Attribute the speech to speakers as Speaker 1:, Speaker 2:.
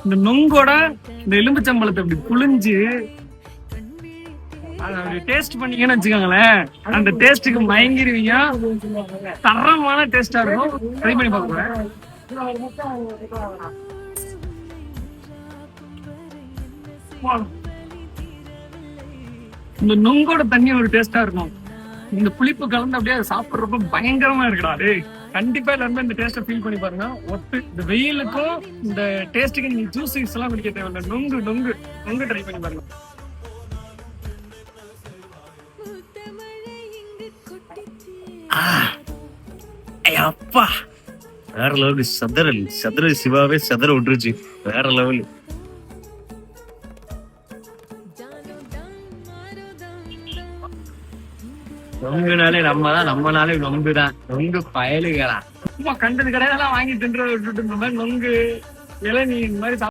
Speaker 1: இந்த நுங்கோட இந்த எலும்புச்சம்பழத்தை அப்படி புழிஞ்சு அதை டேஸ்ட் பண்ணீங்கன்னு வச்சுக்கோங்களேன், அந்த டேஸ்ட்டுக்கு மயங்கிருவீங்க. தரமான டேஸ்டா இருக்கும். ட்ரை பண்ணி பார்க்க. இந்த நுங்கோட தண்ணி ஒரு டேஸ்டா இருக்கும். இந்த புளிப்பு கலந்து அப்படியே சாப்பிடுறப்ப பயங்கரமா இருக்குடா. டேய் கண்டிப்பா எல்லாருமே இந்த டேஸ்ட்டை ஃபீல் பண்ணி பாருங்க. ஒட்டு இந்த வெயிலுக்கும் இந்த டேஸ்ட்டுக்கு நீங்க ஜூஸ் எல்லாம் குடிக்க தேவையில்லை. நுங்கு நுங்கு நுங்கு ட்ரை பண்ணி பாருங்க. அப்பா வேற லெவலு. சதுர சிவாவே சதுர விட்டுருச்சு. வேற லெவலு. நொங்குனாலே நம்மனாலே நொங்குதான். நொங்கு பயலுகளா சும்மா கண்டது கடையெல்லாம் வாங்கி தின்ற விட்டுட்டு இந்த மாதிரி நொங்கு இளநீ இந்த மாதிரி